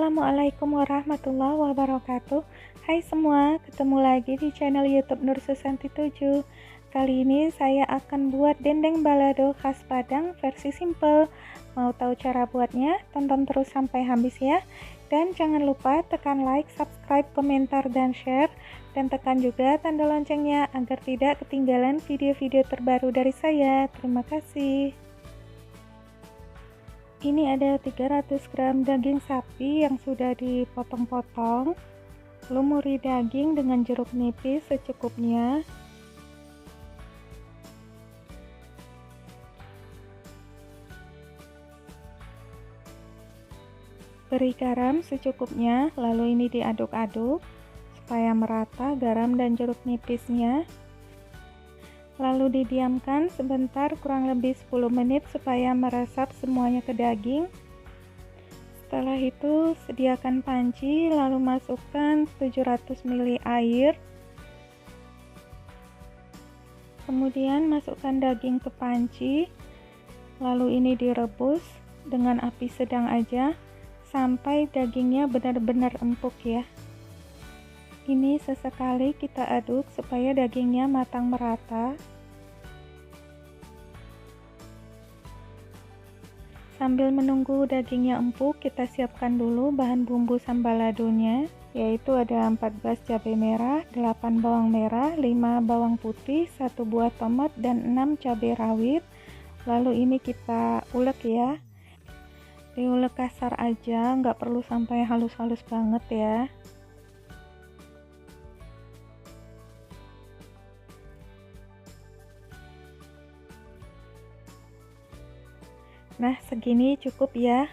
Assalamualaikum warahmatullahi wabarakatuh. Hai semua, ketemu lagi di channel YouTube Nur Susanti 7. Kali ini saya akan buat dendeng balado khas Padang versi simple. Mau tahu cara buatnya? Tonton terus sampai habis ya. Dan jangan lupa tekan like, subscribe, komentar, dan share. Dan tekan juga tanda loncengnya agar tidak ketinggalan video-video terbaru dari saya. Terima kasih. Ini ada 300 gram daging sapi yang sudah dipotong-potong. Lumuri daging dengan jeruk nipis secukupnya. Beri garam secukupnya, lalu ini diaduk-aduk supaya merata garam dan jeruk nipisnya. Lalu didiamkan sebentar kurang lebih 10 menit supaya meresap semuanya ke daging. Setelah itu sediakan panci, lalu masukkan 700 ml air. Kemudian masukkan daging ke panci. Lalu ini direbus dengan api sedang aja sampai dagingnya benar-benar empuk ya. Ini sesekali kita aduk supaya dagingnya matang merata. Sambil menunggu dagingnya empuk, kita siapkan dulu bahan bumbu sambal ladonya, yaitu ada 14 cabai merah, 8 bawang merah, 5 bawang putih, 1 buah tomat, dan 6 cabai rawit. Lalu ini kita ulek ya. Diulek kasar aja, nggak perlu sampai halus-halus banget ya. Nah, segini cukup ya.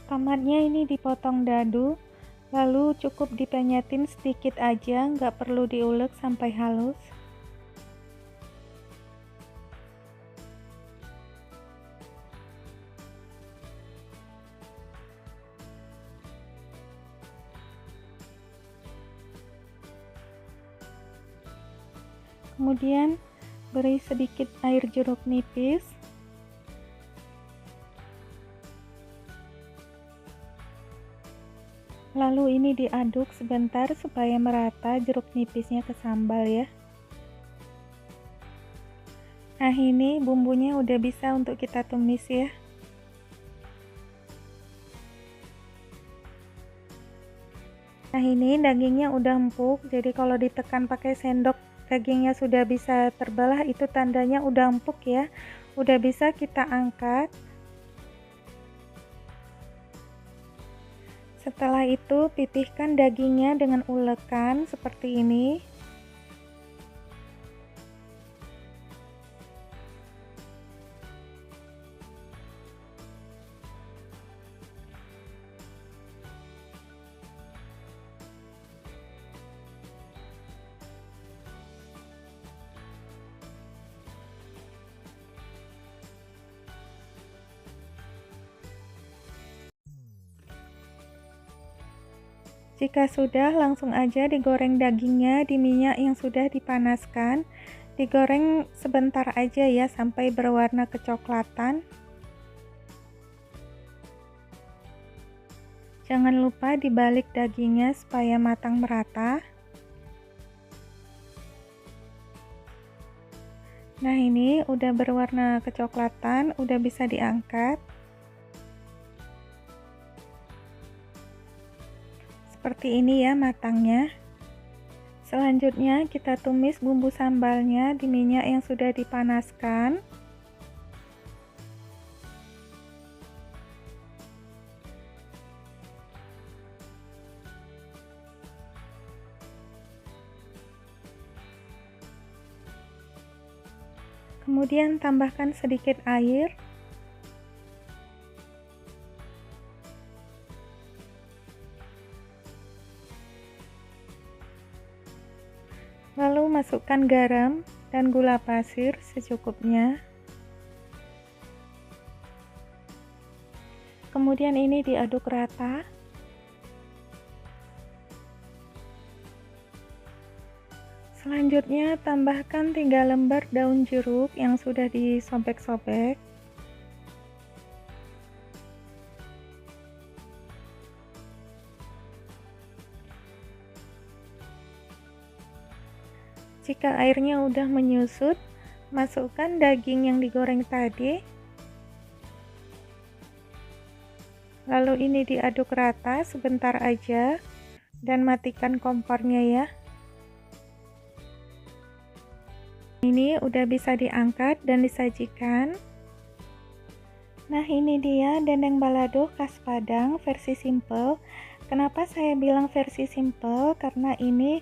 Tomatnya ini dipotong dadu, lalu cukup dipenyetin sedikit aja, nggak perlu diulek sampai halus. Kemudian beri sedikit air jeruk nipis. Lalu ini diaduk sebentar supaya merata jeruk nipisnya ke sambal ya. Nah, ini bumbunya udah bisa untuk kita tumis ya. Nah, ini dagingnya udah empuk, jadi kalau ditekan pakai sendok dagingnya sudah bisa terbelah, itu tandanya udah empuk ya. Udah bisa kita angkat. Setelah itu pipihkan dagingnya dengan ulekan seperti ini. Jika sudah, langsung aja digoreng dagingnya di minyak yang sudah dipanaskan. Digoreng sebentar aja ya sampai berwarna kecoklatan. Jangan lupa dibalik dagingnya supaya matang merata. Nah, ini udah berwarna kecoklatan, udah bisa diangkat. Seperti ini ya matangnya. Selanjutnya kita tumis bumbu sambalnya di minyak yang sudah dipanaskan. Kemudian tambahkan sedikit air. Lalu masukkan garam dan gula pasir secukupnya. Kemudian ini diaduk rata. Selanjutnya tambahkan 3 lembar daun jeruk yang sudah disobek-sobek. Jika airnya udah menyusut, masukkan daging yang digoreng tadi. Lalu ini diaduk rata sebentar aja dan matikan kompornya ya. Ini udah bisa diangkat dan disajikan. Nah, ini dia dendeng balado khas Padang versi simple. Kenapa saya bilang versi simple? Karena ini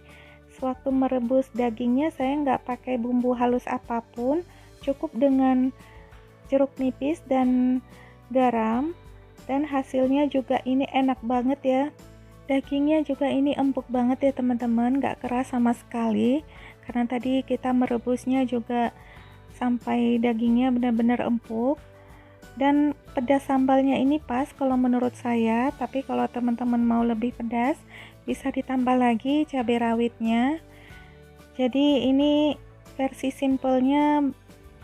sewaktu merebus dagingnya saya nggak pakai bumbu halus apapun, cukup dengan jeruk nipis dan garam, dan hasilnya juga ini enak banget ya. Dagingnya juga ini empuk banget ya teman-teman, nggak keras sama sekali, karena tadi kita merebusnya juga sampai dagingnya benar-benar empuk. Dan pedas sambalnya ini pas kalau menurut saya, tapi kalau teman-teman mau lebih pedas bisa ditambah lagi cabai rawitnya. Jadi ini versi simpelnya,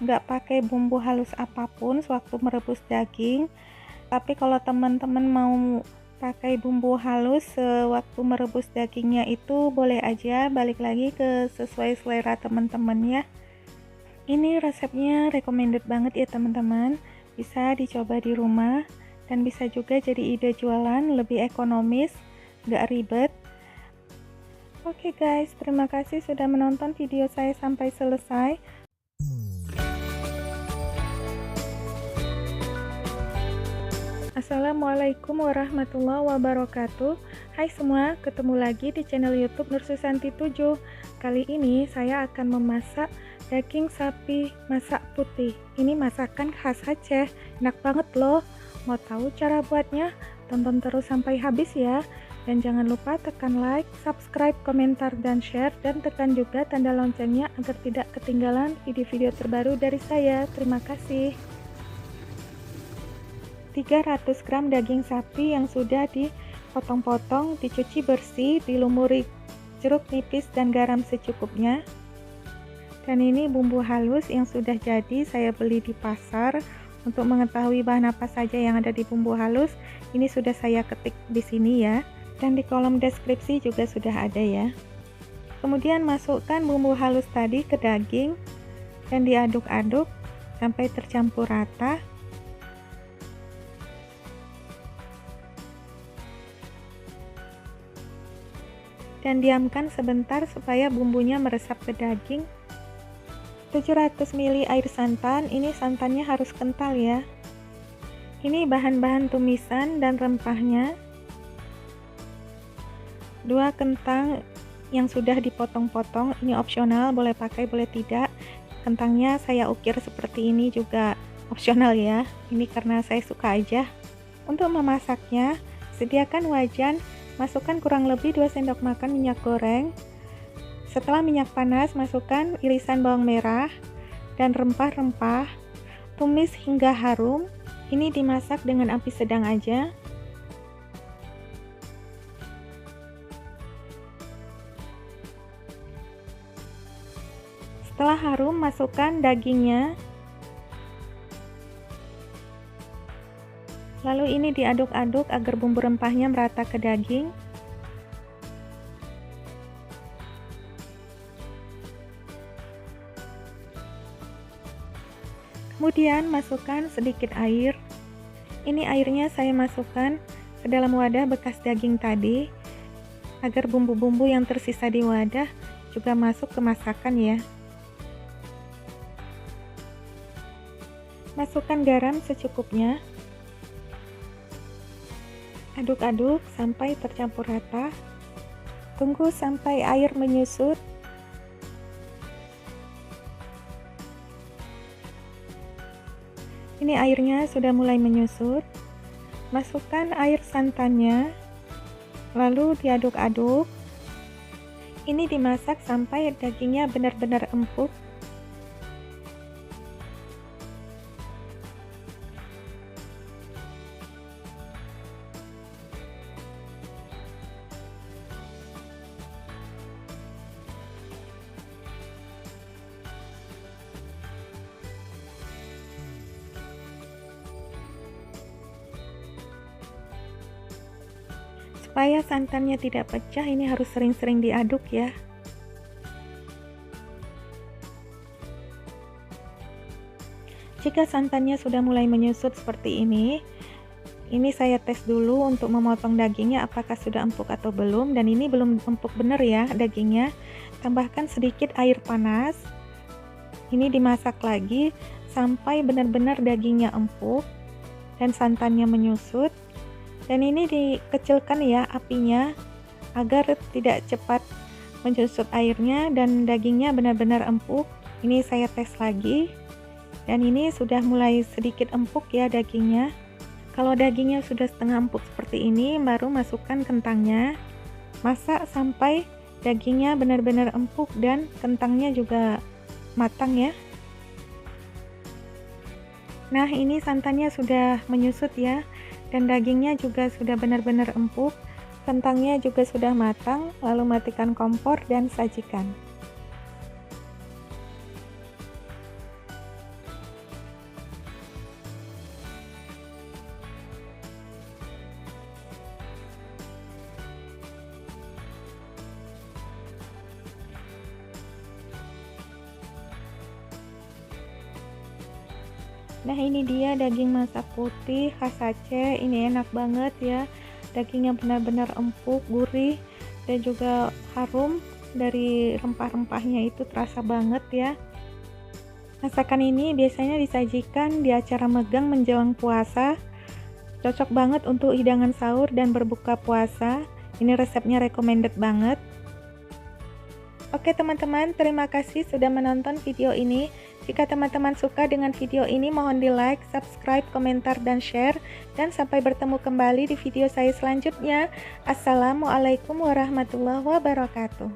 nggak pakai bumbu halus apapun sewaktu merebus daging. Tapi kalau teman-teman mau pakai bumbu halus sewaktu merebus dagingnya itu boleh aja, balik lagi ke sesuai selera teman-teman ya. Ini resepnya recommended banget ya teman-teman, bisa dicoba di rumah dan bisa juga jadi ide jualan, lebih ekonomis, nggak ribet. Oke guys, terima kasih sudah menonton video saya sampai selesai. Assalamualaikum warahmatullahi wabarakatuh. Hai semua, ketemu lagi di channel YouTube Nur Susanti 7. Kali ini saya akan memasak daging sapi masak putih. Ini masakan khas Aceh, enak banget loh. Mau tahu cara buatnya? Tonton terus sampai habis ya. Dan jangan lupa tekan like, subscribe, komentar, dan share, dan tekan juga tanda loncengnya agar tidak ketinggalan video-video terbaru dari saya. Terima kasih. 300 gram daging sapi yang sudah dipotong-potong, dicuci bersih, dilumuri jeruk nipis dan garam secukupnya. Dan ini bumbu halus yang sudah jadi, saya beli di pasar. Untuk mengetahui bahan apa saja yang ada di bumbu halus, ini sudah saya ketik di sini ya. Dan di kolom deskripsi juga sudah ada ya. Kemudian masukkan bumbu halus tadi ke daging dan diaduk-aduk sampai tercampur rata. Dan diamkan sebentar supaya bumbunya meresap ke daging. 700 ml air santan, ini santannya harus kental ya. Ini bahan-bahan tumisan dan rempahnya. 2 kentang yang sudah dipotong-potong, ini opsional, boleh pakai boleh tidak. Kentangnya saya ukir seperti ini juga opsional ya, ini karena saya suka aja. Untuk memasaknya, sediakan wajan, masukkan kurang lebih 2 sendok makan minyak goreng. Setelah minyak panas, masukkan irisan bawang merah dan rempah-rempah. Tumis hingga harum. Ini dimasak dengan api sedang aja. Setelah harum, masukkan dagingnya. Lalu ini diaduk-aduk agar bumbu rempahnya merata ke daging. Kemudian masukkan sedikit air. Ini airnya saya masukkan ke dalam wadah bekas daging tadi, agar bumbu-bumbu yang tersisa di wadah juga masuk ke masakan ya. Masukkan garam secukupnya. Aduk-aduk sampai tercampur rata. Tunggu sampai air menyusut. Ini airnya sudah mulai menyusut. Masukkan air santannya. Lalu diaduk-aduk. Ini dimasak sampai dagingnya benar-benar empuk. Supaya santannya tidak pecah, ini harus sering-sering diaduk ya. Jika santannya sudah mulai menyusut seperti ini saya tes dulu untuk memotong dagingnya apakah sudah empuk atau belum, dan ini belum empuk bener ya dagingnya. Tambahkan sedikit air panas. Ini dimasak lagi sampai benar-benar dagingnya empuk dan santannya menyusut. Dan ini dikecilkan ya apinya agar tidak cepat menyusut airnya dan dagingnya benar-benar empuk. Ini saya tes lagi. Dan ini sudah mulai sedikit empuk ya dagingnya. Kalau dagingnya sudah setengah empuk seperti ini, baru masukkan kentangnya. Masak sampai dagingnya benar-benar empuk dan kentangnya juga matang ya. Nah, ini santannya sudah menyusut ya, dan dagingnya juga sudah benar-benar empuk. Kentangnya juga sudah matang, lalu matikan kompor dan sajikan. Nah, ini dia daging masak putih khas Aceh. Ini enak banget ya. Dagingnya benar-benar empuk, gurih, dan juga harum dari rempah-rempahnya itu terasa banget ya. Masakan ini biasanya disajikan di acara megang menjelang puasa. Cocok banget untuk hidangan sahur dan berbuka puasa. Ini resepnya recommended banget. Oke teman-teman, terima kasih sudah menonton video ini. Jika teman-teman suka dengan video ini, mohon di like, subscribe, komentar, dan share. Dan sampai bertemu kembali di video saya selanjutnya. Assalamualaikum warahmatullahi wabarakatuh.